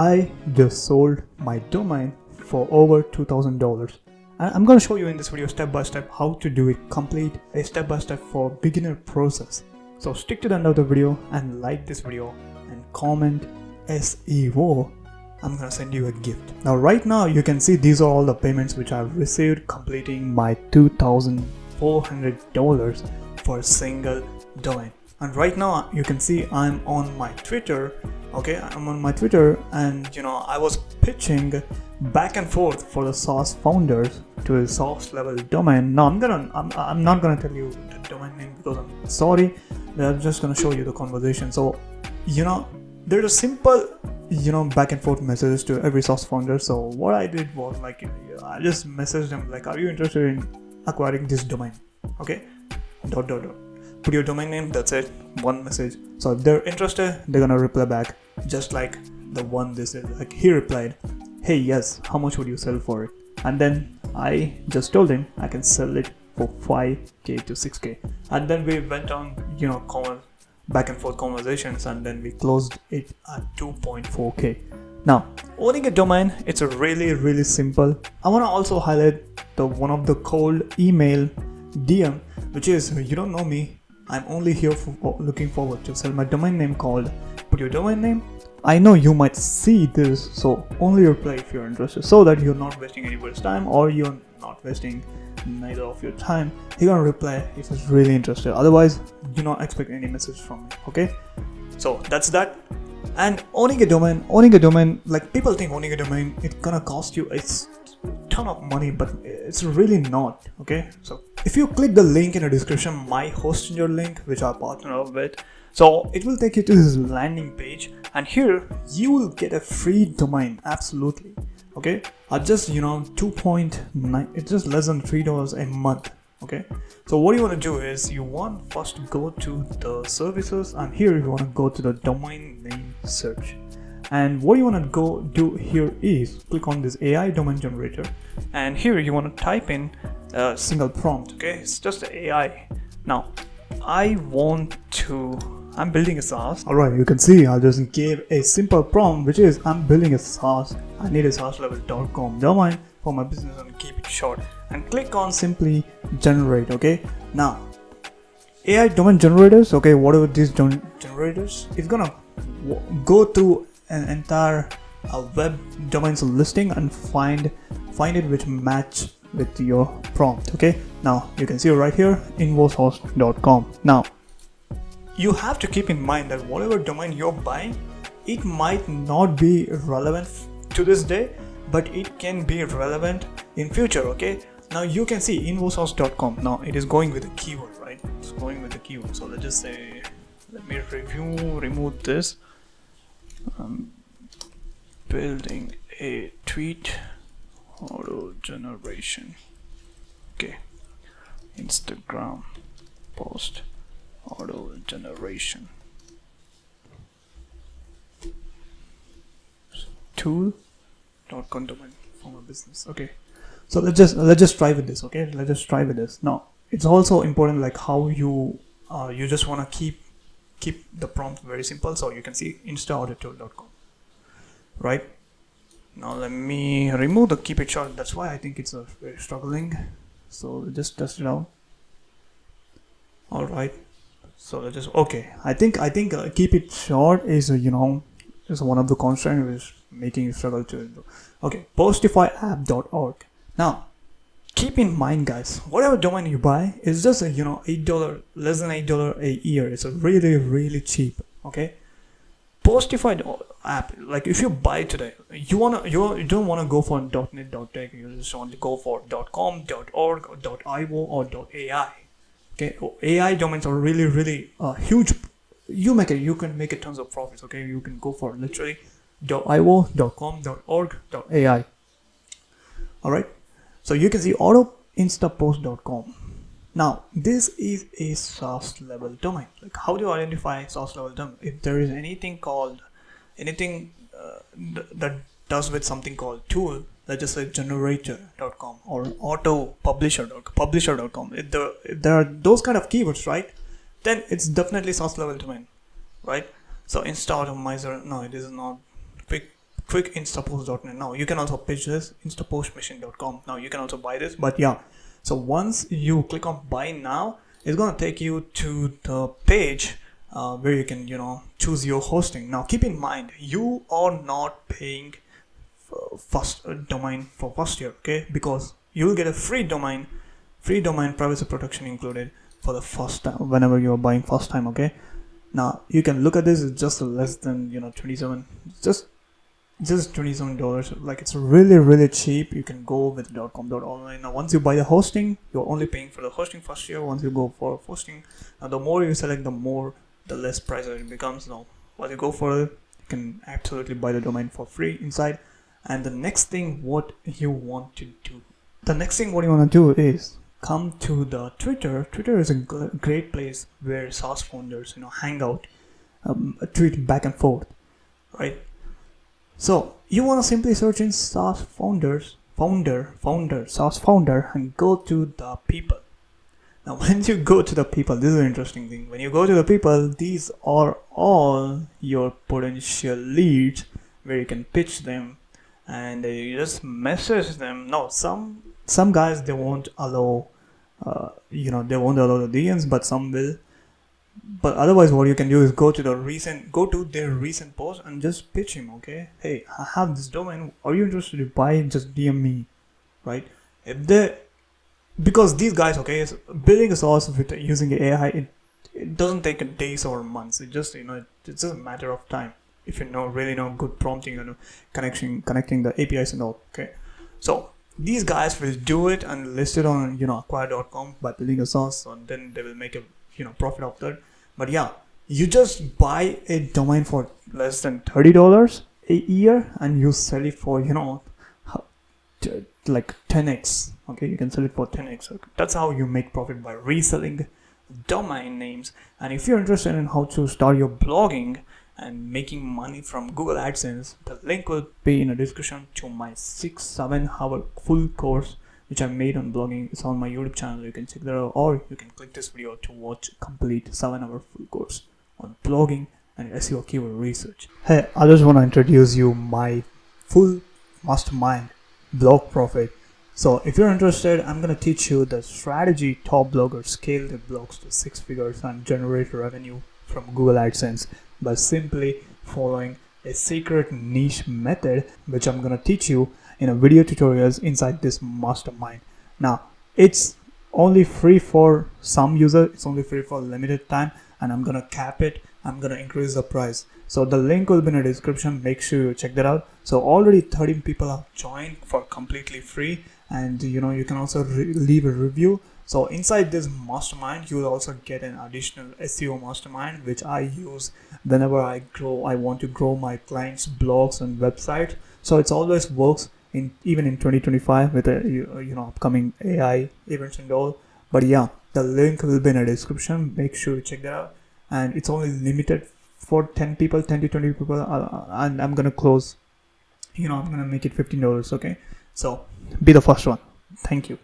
I just sold my domain for over $2,000. And I'm going to show you in this video step by step how to do it, complete a step by step for beginner process. So stick to the end of the video and like this video and comment SEO. I'm going to send you a gift. Now right now you can see these are all the payments which I've received completing my $2,400 for a single domain. And right now you can see I'm on my Twitter. Okay, I'm on my Twitter, and I was pitching back and forth for the SaaS founders to a SaaS level domain. Now I'm not gonna tell you the domain name because I'm sorry, but I'm just gonna show you the conversation. So there's a simple back and forth message to every SaaS founder. So what I did was I just messaged them like, are you interested in acquiring this domain? Okay, ... Put your domain name, that's it, one message. So if they're interested, they're gonna reply back just like the one this is. Like he replied, hey, yes, how much would you sell for it? And then I just told him I can sell it for 5k to 6k. And then we went on back and forth conversations, and then we closed it at 2.4k. Now owning a domain, it's a really simple. I want to also highlight the one of the cold email DM, which is, you don't know me, I'm only here for looking forward to sell my domain name called put your domain name. I know you might see this, so only reply if you're interested, so that you're not wasting anybody's time, or you're not wasting neither of your time. You're gonna reply if he's really interested. Otherwise, do not expect any message from me. Okay, so that's that. And owning a domain, like people think owning a domain it's gonna cost you a ton of money, but it's really not. Okay, so if you click the link in the description, my hosting your link, which I partner up with, so it will take you to this landing page, and here you will get a free domain. Absolutely. Okay, at just 2.9, it's just less than $3 a month. Okay, so what you want to do is you want first to go to the services, and here you want to go to the domain name search. And what you want to go do here is click on this AI domain generator, and here you want to type in a single prompt. Okay, it's just AI. Now I'm building a SaaS. Alright, you can see I just gave a simple prompt, which is I'm building a SaaS. I need a SaaSlevel.com domain for my business, and keep it short, and click on simply generate. Okay, now AI domain generators, okay, whatever these generators, it's gonna go through an entire web domains listing and find it which match with your prompt. Okay, now you can see right here invoicehost.com. Now you have to keep in mind that whatever domain you're buying, it might not be relevant to this day, but it can be relevant in future. Okay, now you can see invoicehost.com. now it is going with a keyword, right? It's going with the keyword. So let's just say, let me remove this. Building a tweet auto generation. Okay, Instagram post auto generation tool.com domain for my business. Okay, so let's just try with this. Okay, let's just try with this. Now it's also important like how you just want to keep the prompt very simple. So you can see instaautotool.com. right now, let me remove the keep it short. That's why I think it's very struggling. So just test it out. All right, so let's just, okay, I think keep it short is is one of the constraints which is making you struggle to do. Okay, postifyapp.org. Now keep in mind, guys, whatever domain you buy is just a $8, less than $8 a year. It's a really cheap. Okay, Postify app, like if you buy today, you don't want to go for .net.tech, you just want to go for .com, .org, .io, or .ai. Okay, AI domains are really huge. You can make a tons of profits. Okay, you can go for literally .io, .com, .org, .ai. all right, so you can see autoinstapost.com. Now this is a SaaS level domain. Like how do you identify SaaS level domain? If there is anything that does with something called tool, let's just say generator.com or autopublisher.com. If there are those kind of keywords, right, then it's definitely SaaS level domain, right? So Insta Automizer, no, it is not. quickinstapost.net. Now you can also pitch this instapostmachine.com. Now you can also buy this, but yeah, so once you click on buy now, it's going to take you to the page where you can choose your hosting. Now keep in mind, you are not paying first domain for first year, okay, because you'll get a free domain privacy protection included for the first time whenever you're buying first time, okay. Now you can look at this, it's just less than 27, just $27. Like, it's really cheap. You can go with .com.online. Now once you buy the hosting, you're only paying for the hosting first year. Once you go for hosting, now the more you select, the less price it becomes. Now once you go for it, you can absolutely buy the domain for free inside. And the next thing what you want to do is come to the Twitter. Twitter is a great place where SaaS founders hang out, tweet back and forth, right? So you want to simply search in SaaS SaaS founder, and go to the people. Now when you go to the people, this is an interesting thing. When you go to the people, these are all your potential leads where you can pitch them, and you just message them. Now some guys, they won't allow they won't allow the DMs, but some will. But otherwise, what you can do is go to their recent post and just pitch him, okay? Hey, I have this domain. Are you interested to buy? Just DM me, right? Because these guys, okay, building a source with using AI, it doesn't take days or months. It just it's just a matter of time if you really know good prompting and connecting the APIs and all, okay? So these guys will do it and list it on acquire.com by building a source, and then they will make a profit of that. But yeah, you just buy a domain for less than $30 a year, and you sell it for like 10x. Okay, you can sell it for 10x. Okay? That's how you make profit, by reselling domain names. And if you're interested in how to start your blogging and making money from Google AdSense, the link will be in the description to my 6-7 hour full course which I made on blogging. It's on my YouTube channel. You can check that out, or you can click this video to watch a complete 7-hour full course on blogging and SEO keyword research. Hey, I just want to introduce you my full mastermind, Blog Profit. So if you're interested, I'm going to teach you the strategy top bloggers scale their blogs to 6 figures and generate revenue from Google AdSense by simply following a secret niche method, which I'm going to teach you in a video tutorials inside this mastermind. Now it's only free for some users, it's only free for a limited time, and I'm gonna cap it. I'm gonna increase the price. So the link will be in the description. Make sure you check that out. So already 13 people have joined for completely free, and you can also leave a review. So inside this mastermind, you will also get an additional SEO mastermind, which I use whenever I want to grow my clients' blogs and websites. So it's always works even in 2025 with upcoming AI events and all. But yeah, the link will be in the description. Make sure you check that out. And it's only limited for 10 to 20 people. And I'm gonna close. I'm gonna make it $15. Okay, so be the first one. Thank you.